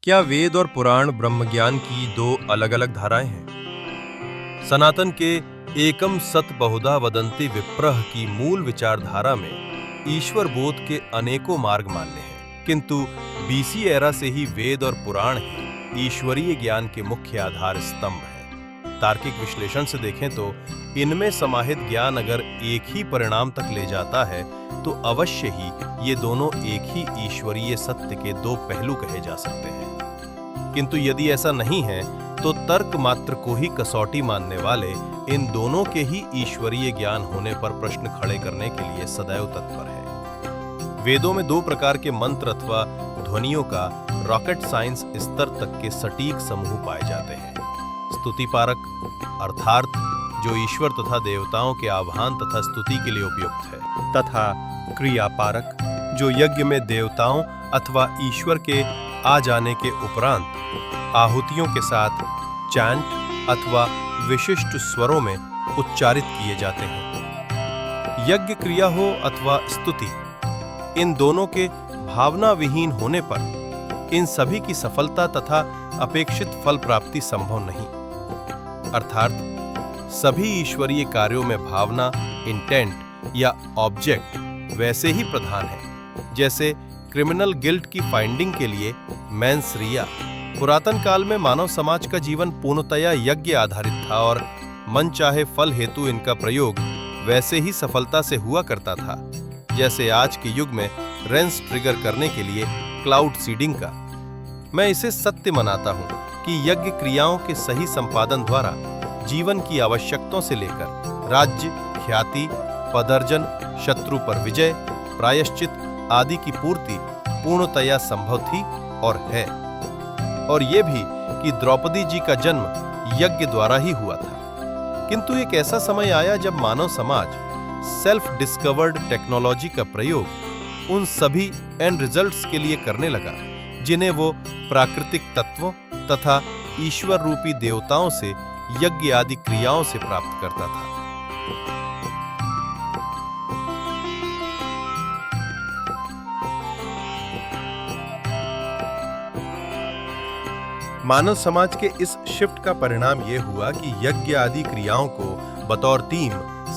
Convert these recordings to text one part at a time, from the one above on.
क्या वेद और पुराण ब्रह्मज्ञान की दो अलग-अलग धाराएं हैं? सनातन के एकम सत बहुधा वदन्ति विप्रः की मूल विचारधारा में ईश्वर बोध के अनेकों मार्ग मान्य हैं, किंतु बीसी एरा से ही वेद और पुराण ही ईश्वरीय ज्ञान के मुख्य आधार स्तंभ हैं। तार्किक विश्लेषण से देखें तो इनमें समाहित ज्ञान अगर एक ही परिणाम तक ले जाता है तो अवश्य ही ये दोनों एक ही ईश्वरीय सत्य के दो पहलू कहे जा सकते हैं। किंतु यदि ऐसा नहीं है तो तर्क मात्र को ही कसौटी मानने वाले इन दोनों के ही ईश्वरीय ज्ञान होने पर प्रश्न खड़े करने के लिए सदैव तत्पर है। वेदों में दो प्रकार के मंत्र अथवा ध्वनियों का रॉकेट साइंस स्तर तक के सटीक समूह पाए जाते हैं। स्तुति पारक अर्थार्थ जो ईश्वर तथा देवताओं के आह्वान तथा स्तुति के लिए उपयुक्त है, तथा क्रिया पारक जो यज्ञ में देवताओं अथवा ईश्वर के आ जाने के उपरांत आहुतियों के साथ चैंट अथवा विशिष्ट स्वरों में उच्चारित किए जाते हैं। यज्ञ क्रिया हो अथवा स्तुति, इन दोनों के भावना विहीन होने पर इन सभी की सफलता तथा अपेक्षित फल प्राप्ति संभव नहीं। अर्थात सभी ईश्वरीय कार्यों में भावना, इंटेंट या ऑब्जेक्ट वैसे ही प्रधान है जैसे क्रिमिनल गिल्ट की फाइंडिंग के लिए मेंस रिया। पुरातन काल में मानव समाज का जीवन पूर्णतया यज्ञ आधारित था और मन चाहे फल हेतु इनका प्रयोग वैसे ही सफलता से हुआ करता था जैसे आज के युग में रेंस ट्रिगर करने के लिए क्लाउड सीडिंग का। मैं इसे सत्य मानता हूं कि यज्ञ क्रियाओं के सही संपादन द्वारा जीवन की आवश्यकताओं से लेकर राज्य, ख्याति, पदार्जन, शत्रु पर विजय, प्रायश्चित आदि की पूर्ति पूर्णतया संभव थी और है। और ये भी कि द्रौपदी जी का जन्म यज्ञ द्वारा ही हुआ था। किंतु एक ऐसा समय आया जब मानव समाज सेल्फ डिस्कवर्ड टेक्नोलॉजी का प्रयोग उन सभी एंड रिजल्ट्स के लिए करने लगा जिन्हें वो प्राकृतिक तत्वों तथा ईश्वर रूपी देवताओं से यज्ञ आदि क्रियाओं से प्राप्त करता था। मानव समाज के इस शिफ्ट का परिणाम यह हुआ कि यज्ञ आदि क्रियाओं को बतौर टीम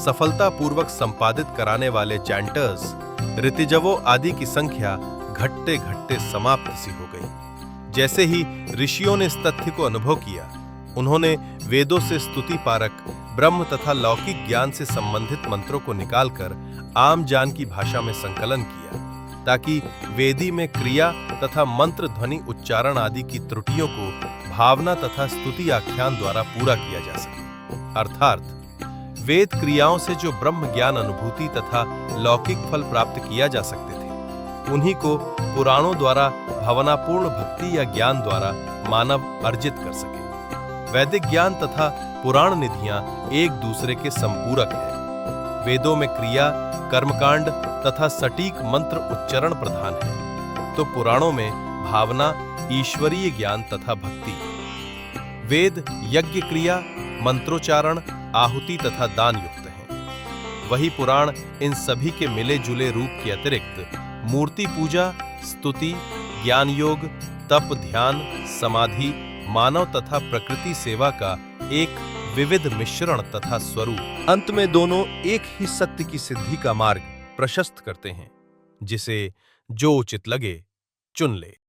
सफलतापूर्वक संपादित कराने वाले चैंटर्स, ऋतिजवों आदि की संख्या घटते घटते समाप्त सी हो गई। जैसे ही ऋषियों ने इस तथ्य को अनुभव किया, उन्होंने वेदों से स्तुति पारक ब्रह्म तथा लौकिक ज्ञान से संबंधित मंत्रों को निकालकर आम जान की भाषा में संकलन किया ताकि वेदी में क्रिया तथा मंत्र ध्वनि उच्चारण आदि की त्रुटियों को भावना तथा स्तुति आख्यान द्वारा पूरा किया जा सके। अर्थात वेद क्रियाओं से जो ब्रह्म ज्ञान अनुभूति तथा लौकिक फल प्राप्त किया जा सकते थे, उन्हीं को पुराणों द्वारा भावनापूर्ण भक्ति या ज्ञान द्वारा मानव अर्जित कर सके। वैदिक ज्ञान तथा पुराण निधियां एक दूसरे के संपूरक हैं। वेदों में क्रिया, कर्मकांड तथा सटीक मंत्र उच्चारण प्रधान है, तो पुराणों में भावना, ईश्वरीय ज्ञान तथा भक्ति। वेद यज्ञ क्रिया, मंत्रोच्चारण, आहुति तथा दान युक्त हैं। वही पुराण इन सभी के मिले जुले रूप के अतिरिक्त मूर्ति पूजा, स्तुति, ज्ञान योग, तप, ध्यान, समाधि, मानव तथा प्रकृति सेवा का एक विविध मिश्रण तथा स्वरूप, अंत में दोनों एक ही सत्य की सिद्धि का मार्ग प्रशस्त करते हैं, जिसे जो उचित लगे चुन ले।